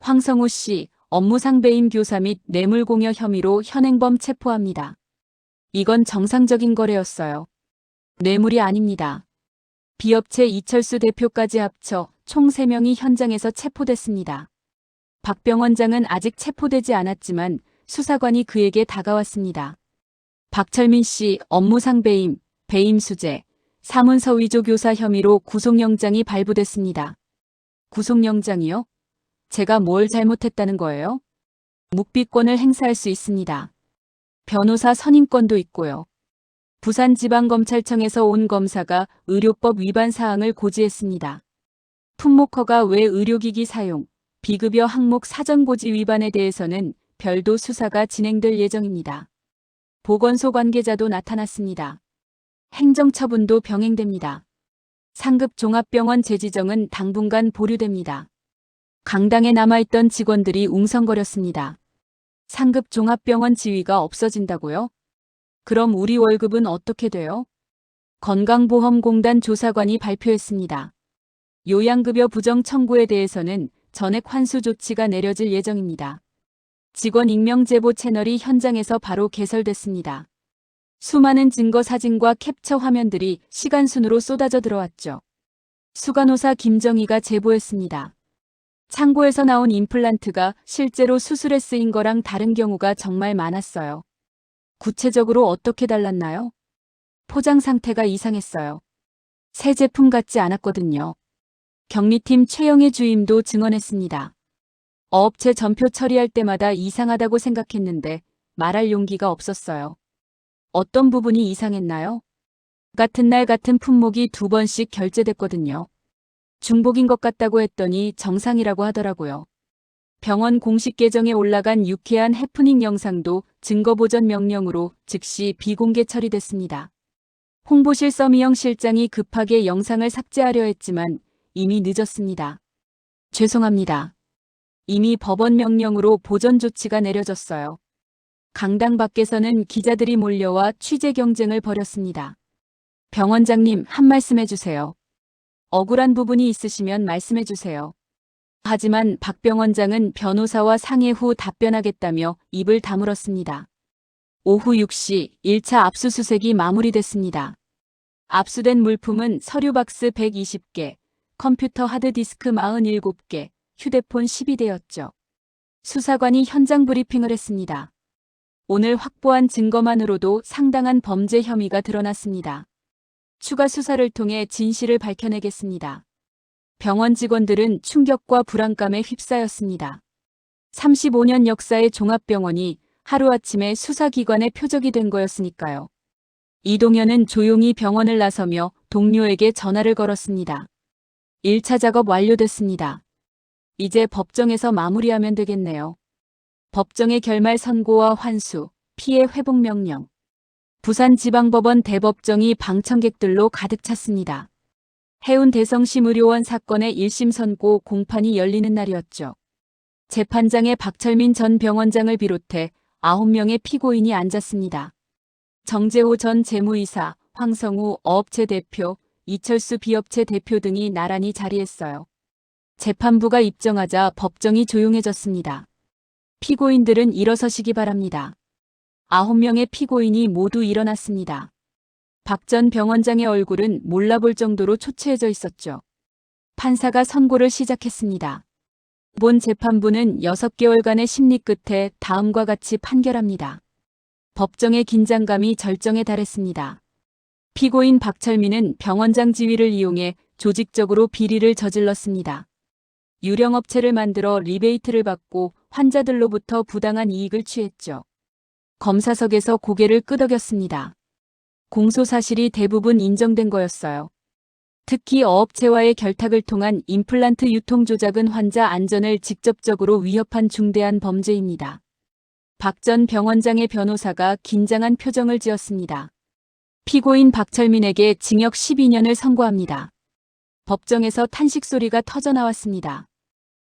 황성우 씨, 업무상 배임 교사 및 뇌물공여 혐의로 현행범 체포합니다. 이건 정상적인 거래였어요. 뇌물이 아닙니다. 비업체 이철수 대표까지 합쳐 총 3명이 현장에서 체포됐습니다. 박 원장은 아직 체포되지 않았지만 수사관이 그에게 다가왔습니다. 박철민 씨 업무상 배임, 배임 수재, 사문서 위조 교사 혐의로 구속영장이 발부됐습니다. 구속영장이요? 제가 뭘 잘못했다는 거예요? 묵비권을 행사할 수 있습니다. 변호사 선임권도 있고요. 부산지방검찰청에서 온 검사가 의료법 위반 사항을 고지했습니다. 품목허가 외 의료기기 사용, 비급여 항목 사전고지 위반에 대해서는 별도 수사가 진행될 예정입니다. 보건소 관계자도 나타났습니다. 행정처분도 병행됩니다. 상급 종합병원 재지정은 당분간 보류됩니다. 강당에 남아있던 직원들이 웅성거렸습니다. 상급 종합병원 지위가 없어진다고요? 그럼 우리 월급은 어떻게 돼요? 건강보험공단 조사관이 발표했습니다. 요양급여 부정 청구에 대해서는 전액 환수 조치가 내려질 예정입니다. 직원 익명 제보 채널이 현장에서 바로 개설됐습니다. 수많은 증거 사진과 캡처 화면들이 시간순으로 쏟아져 들어왔죠. 수간호사 김정희가 제보했습니다. 창고에서 나온 임플란트가 실제로 수술에 쓰인 거랑 다른 경우가 정말 많았어요. 구체적으로 어떻게 달랐나요? 포장 상태가 이상했어요. 새 제품 같지 않았거든요. 격리팀 최영애 주임도 증언했습니다. 어업체 전표 처리할 때마다 이상하다고 생각했는데 말할 용기가 없었어요. 어떤 부분이 이상했나요? 같은 날 같은 품목이 2번씩 결제됐거든요. 중복인 것 같다고 했더니 정상이라고 하더라고요. 병원 공식 계정에 올라간 유쾌한 해프닝 영상도 증거보전 명령으로 즉시 비공개 처리됐습니다. 홍보실 서미영 실장이 급하게 영상을 삭제하려 했지만 이미 늦었습니다. 죄송합니다. 이미 법원 명령으로 보전 조치가 내려졌어요. 강당 밖에서는 기자들이 몰려와 취재 경쟁을 벌였습니다. 병원장님, 한 말씀 해주세요. 억울한 부분이 있으시면 말씀해 주세요. 하지만 박 병원장은 변호사와 상의 후 답변하겠다며 입을 다물었습니다. 오후 6시 1차 압수수색이 마무리됐습니다. 압수된 물품은 서류 박스 120개, 컴퓨터 하드디스크 47개, 휴대폰 12대였죠. 수사관이 현장 브리핑을 했습니다. 오늘 확보한 증거만으로도 상당한 범죄 혐의가 드러났습니다. 추가 수사를 통해 진실을 밝혀내겠습니다. 병원 직원들은 충격과 불안감에 휩싸였습니다. 35년 역사의 종합병원이 하루아침에 수사기관의 표적이 된 거였으니까요. 이동현은 조용히 병원을 나서며 동료에게 전화를 걸었습니다. 1차 작업 완료됐습니다. 이제 법정에서 마무리하면 되겠네요. 법정의 결말 선고와 환수, 피해 회복 명령. 부산지방법원 대법정이 방청객들로 가득 찼습니다. 해운 대성심 의료원 사건의 1심 선고 공판이 열리는 날이었죠. 재판장에 박철민 전 병원장을 비롯해 9명의 피고인이 앉았습니다. 정재호 전 재무이사, 황성우 어업체 대표, 이철수 비업체 대표 등이 나란히 자리했어요. 재판부가 입정하자 법정이 조용해졌습니다. 피고인들은 일어서시기 바랍니다. 9명의 피고인이 모두 일어났습니다. 박 전 병원장의 얼굴은 몰라볼 정도로 초췌해져 있었죠. 판사가 선고를 시작했습니다. 본 재판부는 6개월간의 심리 끝에 다음과 같이 판결합니다. 법정의 긴장감이 절정에 달했습니다. 피고인 박철민은 병원장 지위를 이용해 조직적으로 비리를 저질렀습니다. 유령업체를 만들어 리베이트를 받고 환자들로부터 부당한 이익을 취했죠. 검사석에서 고개를 끄덕였습니다. 공소 사실이 대부분 인정된 거였어요. 특히 어업체와의 결탁을 통한 임플란트 유통 조작은 환자 안전을 직접적으로 위협한 중대한 범죄입니다. 박 전 병원장의 변호사가 긴장한 표정을 지었습니다. 피고인 박철민에게 징역 12년을 선고합니다. 법정에서 탄식 소리가 터져나왔습니다.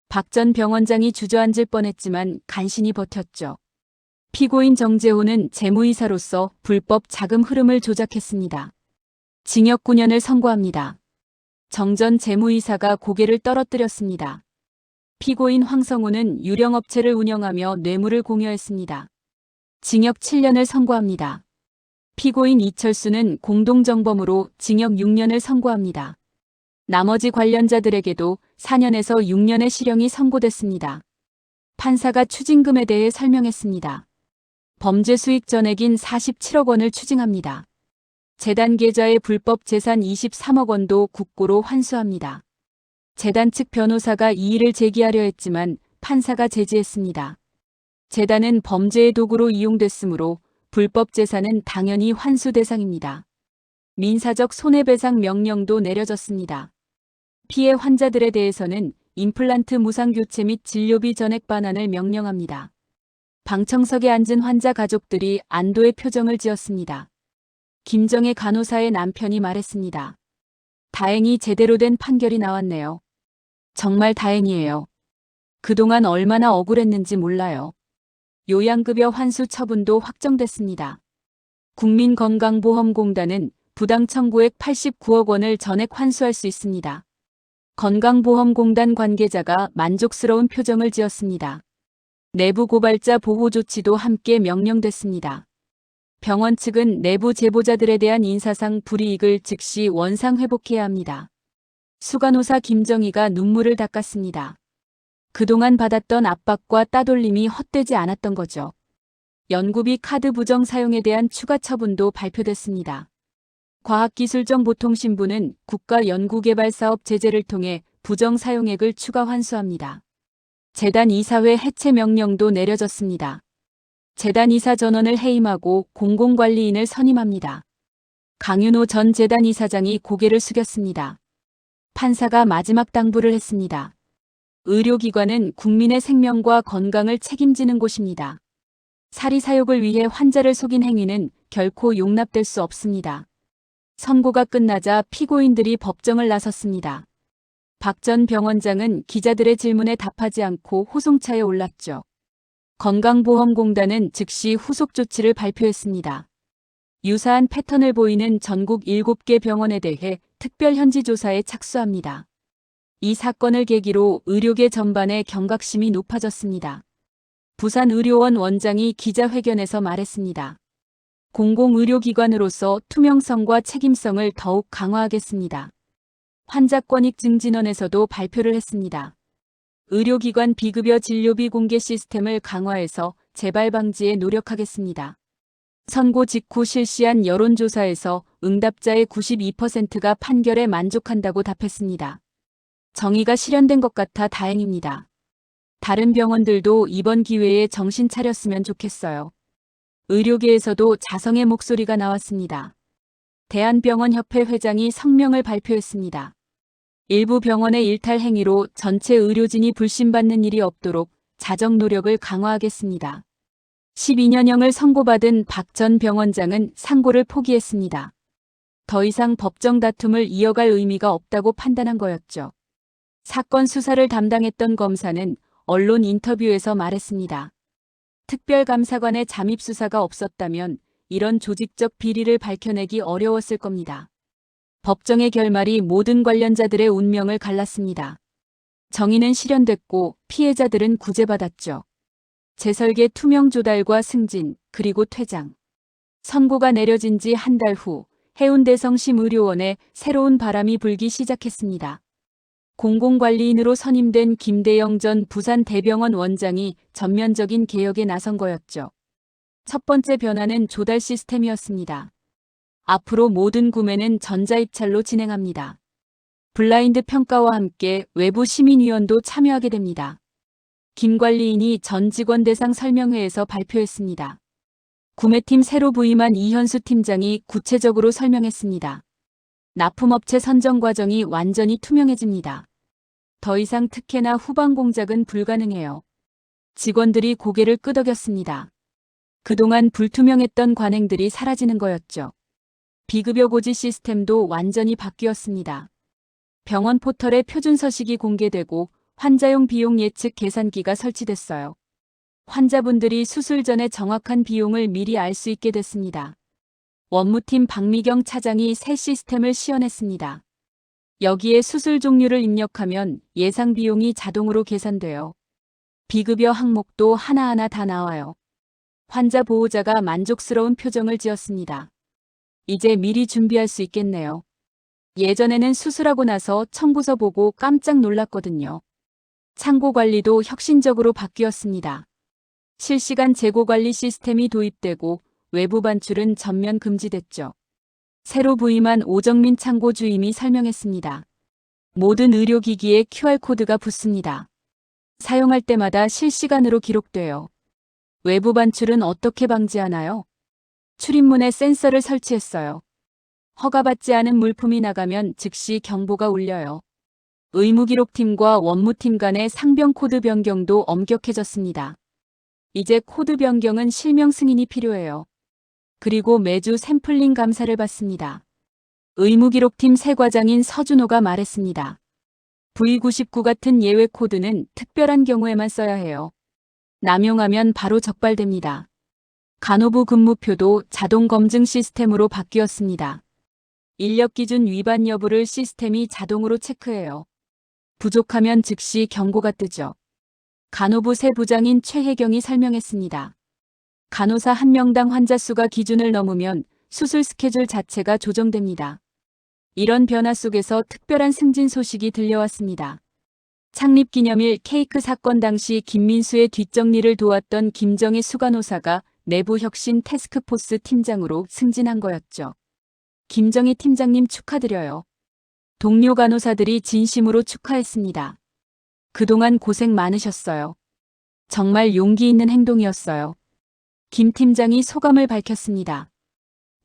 박 전 병원장이 주저앉을 뻔했지만 간신히 버텼죠. 피고인 정재호는 재무이사로서 불법 자금 흐름을 조작했습니다. 징역 9년을 선고합니다. 정 전 재무이사가 고개를 떨어뜨렸습니다. 피고인 황성우는 유령업체를 운영하며 뇌물을 공여했습니다. 징역 7년을 선고합니다. 피고인 이철수는 공동정범으로 징역 6년을 선고합니다. 나머지 관련자들에게도 4년에서 6년의 실형이 선고됐습니다. 판사가 추징금에 대해 설명했습니다. 범죄 수익 전액인 47억 원을 추징합니다. 재단 계좌의 불법 재산 23억 원도 국고로 환수합니다. 재단 측 변호사가 이의를 제기하려 했지만 판사가 제지했습니다. 재단은 범죄의 도구로 이용됐으므로 불법 재산은 당연히 환수 대상입니다. 민사적 손해배상 명령도 내려졌습니다. 피해 환자들에 대해서는 임플란트 무상교체 및 진료비 전액 반환을 명령합니다. 방청석에 앉은 환자 가족들이 안도의 표정을 지었습니다. 김정혜 간호사의 남편이 말했습니다. 다행히 제대로 된 판결이 나왔네요. 정말 다행이에요. 그동안 얼마나 억울했는지 몰라요. 요양급여 환수 처분도 확정됐습니다. 국민건강보험공단은 부당 청구액 89억 원을 전액 환수할 수 있습니다. 건강보험공단 관계자가 만족스러운 표정을 지었습니다. 내부 고발자 보호 조치도 함께 명령됐습니다. 병원 측은 내부 제보자들에 대한 인사상 불이익을 즉시 원상 회복해야 합니다. 수간호사 김정희가 눈물을 닦았습니다. 그동안 받았던 압박과 따돌림이 헛되지 않았던 거죠. 연구비 카드 부정 사용에 대한 추가 처분도 발표됐습니다. 과학기술정보통신부는 국가연구개발사업 제재를 통해 부정 사용액을 추가 환수합니다. 재단 이사회 해체 명령도 내려졌습니다. 재단 이사 전원을 해임하고 공공관리인을 선임합니다. 강윤호 전 재단 이사장이 고개를 숙였습니다. 판사가 마지막 당부를 했습니다. 의료기관은 국민의 생명과 건강을 책임지는 곳입니다. 사리사욕을 위해 환자를 속인 행위는 결코 용납될 수 없습니다. 선고가 끝나자 피고인들이 법정을 나섰습니다. 박 전 병원장은 기자들의 질문에 답하지 않고 호송차에 올랐죠. 건강보험공단은 즉시 후속 조치를 발표했습니다. 유사한 패턴을 보이는 전국 7개 병원에 대해 특별 현지 조사에 착수합니다. 이 사건을 계기로 의료계 전반의 경각심이 높아졌습니다. 부산의료원 원장이 기자회견에서 말했습니다. 공공의료기관으로서 투명성과 책임성을 더욱 강화하겠습니다. 환자권익증진원에서도 발표를 했습니다. 의료기관 비급여 진료비 공개 시스템을 강화해서 재발 방지에 노력하겠습니다. 선고 직후 실시한 여론조사에서 응답자의 92%가 판결에 만족한다고 답했습니다. 정의가 실현된 것 같아 다행입니다. 다른 병원들도 이번 기회에 정신 차렸으면 좋겠어요. 의료계에서도 자성의 목소리가 나왔습니다. 대한병원협회 회장이 성명을 발표했습니다. 일부 병원의 일탈 행위로 전체 의료진이 불신받는 일이 없도록 자정 노력을 강화하겠습니다. 12년형을 선고받은 박 전 병원장은 상고를 포기했습니다. 더 이상 법정 다툼을 이어갈 의미가 없다고 판단한 거였죠. 사건 수사를 담당했던 검사는 언론 인터뷰에서 말했습니다. 특별감사관의 잠입 수사가 없었다면 이런 조직적 비리를 밝혀내기 어려웠을 겁니다. 법정의 결말이 모든 관련자들의 운명을 갈랐습니다. 정의는 실현됐고 피해자들은 구제받았죠. 재설계 투명 조달과 승진, 그리고 퇴장. 선고가 내려진 지 한 달 후 해운대성심의료원에 새로운 바람이 불기 시작했습니다. 공공관리인으로 선임된 김대영 전 부산대병원 원장이 전면적인 개혁에 나선 거였죠. 첫 번째 변화는 조달 시스템이었습니다. 앞으로 모든 구매는 전자입찰로 진행합니다. 블라인드 평가와 함께 외부 시민위원도 참여하게 됩니다. 김 관리인이 전 직원 대상 설명회에서 발표했습니다. 구매팀 새로 부임한 이현수 팀장이 구체적으로 설명했습니다. 납품업체 선정 과정이 완전히 투명해집니다. 더 이상 특혜나 후방 공작은 불가능해요. 직원들이 고개를 끄덕였습니다. 그동안 불투명했던 관행들이 사라지는 거였죠. 비급여 고지 시스템도 완전히 바뀌었습니다. 병원 포털에 표준 서식이 공개되고 환자용 비용 예측 계산기가 설치됐어요. 환자분들이 수술 전에 정확한 비용을 미리 알 수 있게 됐습니다. 원무팀 박미경 차장이 새 시스템을 시연했습니다. 여기에 수술 종류를 입력하면 예상 비용이 자동으로 계산돼요. 비급여 항목도 하나하나 다 나와요. 환자 보호자가 만족스러운 표정을 지었습니다. 이제 미리 준비할 수 있겠네요. 예전에는 수술하고 나서 청구서 보고 깜짝 놀랐거든요. 창고 관리도 혁신적으로 바뀌었습니다. 실시간 재고 관리 시스템이 도입되고 외부 반출은 전면 금지됐죠. 새로 부임한 오정민 창고 주임이 설명했습니다. 모든 의료기기에 QR코드가 붙습니다. 사용할 때마다 실시간으로 기록돼요. 외부 반출은 어떻게 방지하나요? 출입문에 센서를 설치했어요. 허가받지 않은 물품이 나가면 즉시 경보가 울려요. 의무기록팀과 원무팀 간의 상병 코드 변경도 엄격해졌습니다. 이제 코드 변경은 실명 승인이 필요해요. 그리고 매주 샘플링 감사를 받습니다. 의무기록팀 새 과장인 서준호가 말했습니다. V99 같은 예외 코드는 특별한 경우에만 써야 해요. 남용하면 바로 적발됩니다. 간호부 근무표도 자동 검증 시스템으로 바뀌었습니다. 인력 기준 위반 여부를 시스템이 자동으로 체크해요. 부족하면 즉시 경고가 뜨죠. 간호부 새 부장인 최혜경이 설명했습니다. 간호사 1명당 환자 수가 기준을 넘으면 수술 스케줄 자체가 조정됩니다. 이런 변화 속에서 특별한 승진 소식이 들려왔습니다. 창립기념일 케이크 사건 당시 김민수의 뒷정리를 도왔던 김정희 수간호사가 내부 혁신 태스크포스 팀장으로 승진한 거였죠. 김정희 팀장님 축하드려요. 동료 간호사들이 진심으로 축하했습니다. 그동안 고생 많으셨어요. 정말 용기 있는 행동이었어요. 김 팀장이 소감을 밝혔습니다.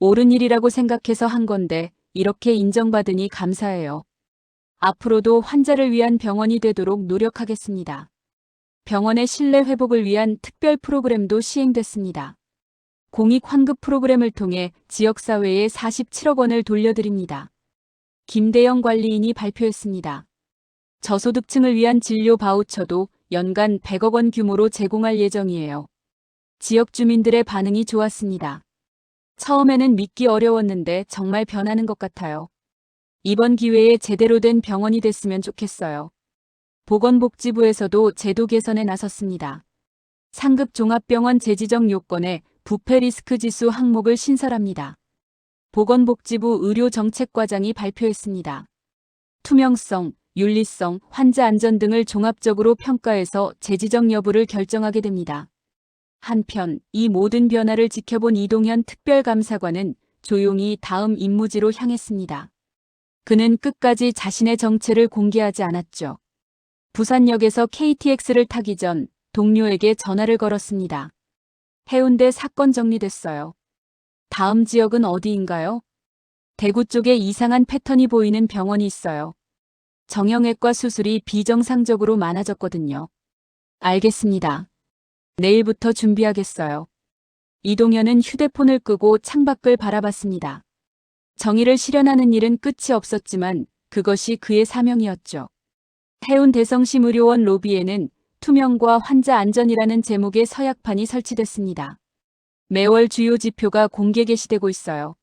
옳은 일이라고 생각해서 한 건데 이렇게 인정받으니 감사해요. 앞으로도 환자를 위한 병원이 되도록 노력하겠습니다. 병원의 신뢰 회복을 위한 특별 프로그램도 시행됐습니다. 공익 환급 프로그램을 통해 지역사회에 47억 원을 돌려드립니다. 김대영 관리인이 발표했습니다. 저소득층을 위한 진료 바우처도 연간 100억 원 규모로 제공할 예정이에요. 지역 주민들의 반응이 좋았습니다. 처음에는 믿기 어려웠는데 정말 변하는 것 같아요. 이번 기회에 제대로 된 병원이 됐으면 좋겠어요. 보건복지부에서도 제도 개선에 나섰습니다. 상급 종합병원 재지정 요건에 부패 리스크 지수 항목을 신설합니다. 보건복지부 의료정책과장이 발표했습니다. 투명성, 윤리성, 환자 안전 등을 종합적으로 평가해서 재지정 여부를 결정하게 됩니다. 한편 이 모든 변화를 지켜본 이동현 특별감사관은 조용히 다음 임무지로 향했습니다. 그는 끝까지 자신의 정체를 공개하지 않았죠. 부산역에서 KTX를 타기 전 동료에게 전화를 걸었습니다. 해운대 사건 정리됐어요. 다음 지역은 어디인가요? 대구 쪽에 이상한 패턴이 보이는 병원이 있어요. 정형외과 수술이 비정상적으로 많아졌거든요. 알겠습니다. 내일부터 준비하겠어요. 이동현은 휴대폰을 끄고 창밖을 바라봤습니다. 정의를 실현하는 일은 끝이 없었지만 그것이 그의 사명이었죠. 해운대성심의료원 로비에는 투명과 환자 안전이라는 제목의 서약판이 설치됐습니다. 매월 주요 지표가 공개 게시되고 있어요.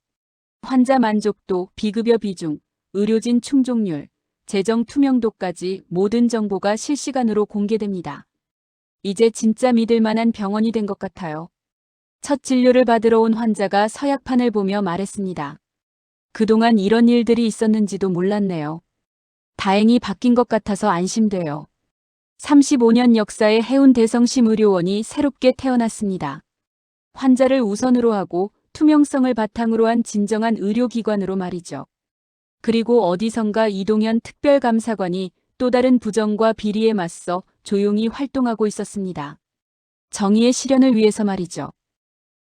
환자 만족도, 비급여 비중, 의료진 충족률, 재정 투명도까지 모든 정보가 실시간으로 공개됩니다. 이제 진짜 믿을 만한 병원이 된 것 같아요. 첫 진료를 받으러 온 환자가 서약판을 보며 말했습니다. 그동안 이런 일들이 있었는지도 몰랐네요. 다행히 바뀐 것 같아서 안심돼요. 35년 역사의 해운대성심의료원이 새롭게 태어났습니다. 환자를 우선으로 하고 투명성을 바탕으로 한 진정한 의료기관으로 말이죠. 그리고 어디선가 이동현 특별감사관이 또 다른 부정과 비리에 맞서 조용히 활동하고 있었습니다. 정의의 실현을 위해서 말이죠.